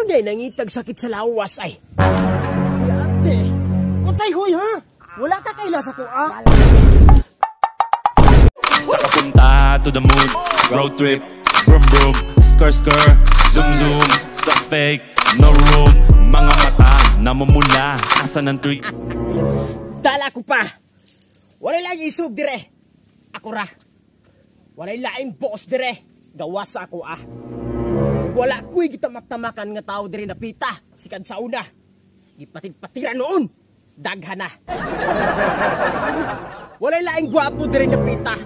Maragay nangitag sakit sa lawas ay. Ate, unsay hoy ha? Wala ka kaila sa kuha. Sa kapunta to the moon, road trip, brum brum, skr skr, zoom zoom, sa fake, no room, mga mata namumula, asa ng tree. Dala ko pa. Walay lagi isog dire. Ako ra. Walay laing boss dire. Gawas sa ako ah. Wala ko'y gitamak-tamakan nga tao dire napita. Sikad sa una. Gipatid-patira noon. Daghan na. Walay laing gwapo dire napita.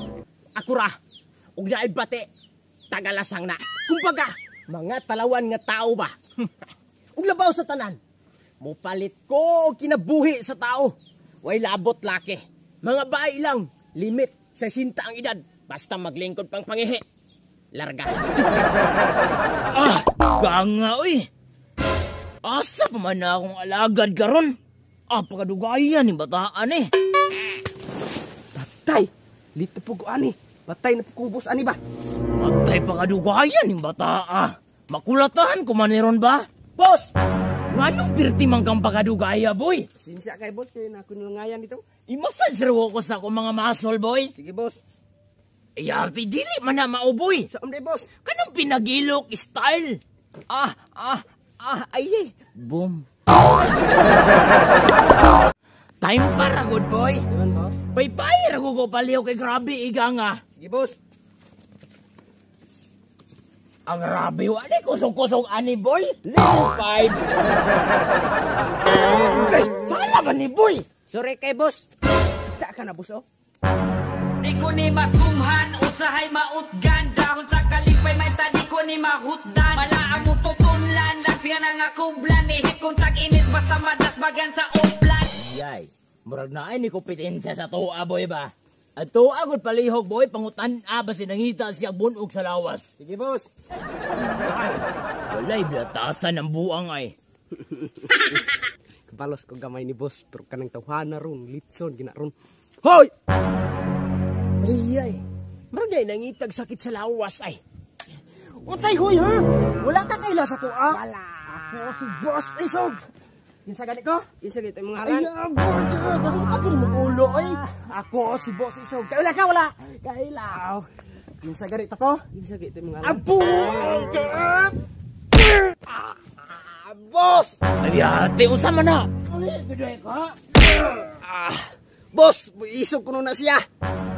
Ako ra. Ug naay bate. Tagalasang na. Kumbaga, mga talawan nga tao ba? Ug labaw sa tanan. Mupalit ko kinabuhi sa tao. Way labot laki. Mga bahay lang. Limit sa sinta ang edad. Basta maglingkod pang pangihi. Larga. Ganga uy. Asa pa man na akong alagad karon? Pagadugayan yung bataan eh. Patay. Lito po ko ani. Patay na po kong bus ani ba? Patay pagadugayan yung bataa. Makulatahan ko maniron ba? Boss! Ngayong pirti man kang pagadugaya, boy? Sinsya kay boss, kaya na ako nungayan dito. Imasal ko sa akong mga muscle, boy. Sige boss. Ati dili man na mauboy. Sa umday boss. Kanang pinagilok style. Ay Boom. Time para, good boy. Diman boss? Pay-pay, rago ko paliw kay grabe, iga nga. Sige boss. Ang grabe, wali kusog-kusog ani, boy. Level 5. Okay, sala ba ni, boy? Sorry kay boss. Tak ka na boss oh. Di ko ni masumhan, usahay mautgan. Dahon sa kalipay, may tadi ko ni mahutdan. Malaang mo tutunlan, lagsya na nga kublan. Ihit kong tag-init, basta madasbagan sa uplan. Yay, murag na ay ni kompetensya sa tuwa, boy ba? At tuwa gud palihog, boy, pangutan ba sinangita siya bunog sa lawas. Sige boss. Walay bilatasan ang buang ay. Kabalos ko gamay ni boss, pero kanang tawhana ron, litson, ginaron. Hoy! Ay, maragay nangitag sakit sa lawas ay. Unsay hoy ha? Wala ka kaila sa tuwa? Wala. Ako si boss isog. Insa gani ko? Insa gani mga halan? Ay, ato mo ulo ay. Ako si boss isog. Kaila ka wala? Kaila. Insa gani ta ko? Insa gani mga halan? Apo! Boss! Ay ate, unsa man na? Gaday ka? Boss, isog kuno na siya.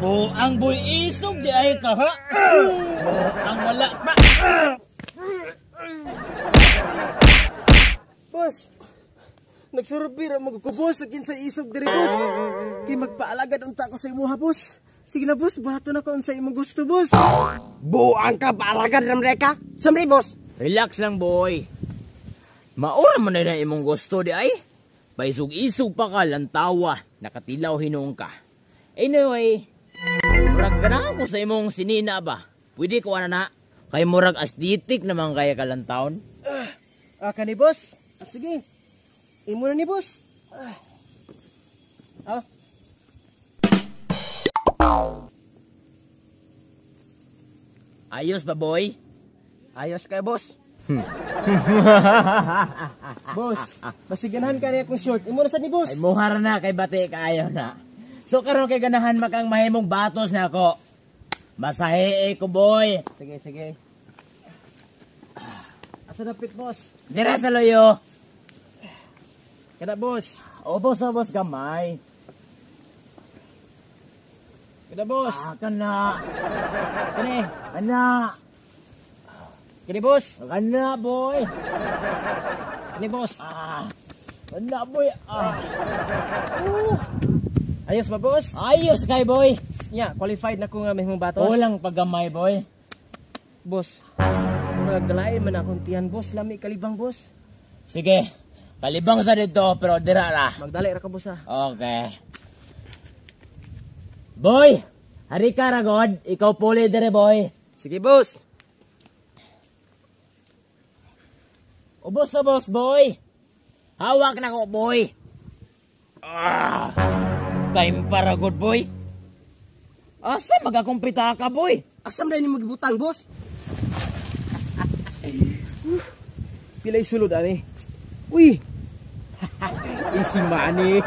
Ang boy isog di ay ka ha? Ang wala pa. Boss, nagsurubira magkubos sa kinsa isog diri boss. Kay magpaalagad unta ko sa imuha boss. Sige na boss, bahato na ko unsa imong gusto boss. Buang ka paalagad ram reka. Samri boss. Relax lang boy. Maura man na imong gusto di ay. Paisog-isog pa ka lantawa. Nakatilaw hinuong ka. Anyway, murag ganahan ko sa imong sinina ba? Pwede ko na. Kay murag aesthetic naman kaya kalantawon. Ka ni boss. Sige. Imo na ni boss. Ayos ba boy? Ayos kay boss. Boss, masiganahan ka niya kung short. Imo na sa ni boss. Ay muhar na kay bati kaayaw na. So karon kay ganahan makang mahimong batos na ako. Masahe ko boy. Sige, sige. Asa na pit boss? Dira sa loyo. Kada boss. Obos gamay. Kada boss. Kana. Kani. Ana. Kani boss. Kana boy. Kani boss. Kana boy. Ayos ba boss? Ayos kay boy. Nya, qualified na ko nga may batos. Walang paggamay boy. Boss. Magdalay man akong tiyan boss, lami kalibang boss. Sige. Kalibang sa dito pero dira ra. Magdalay ra ka boss ha. Okay. Boy, hari ka ragod. Ikaw puli dire boy. Sige boss. Ubos na boss boy. Hawak na ko boy. Time para good boy. Asa magakumpita ka boy? Asam na ni mo gibutang boss. Pilay sulod ani. Uy. Easy money.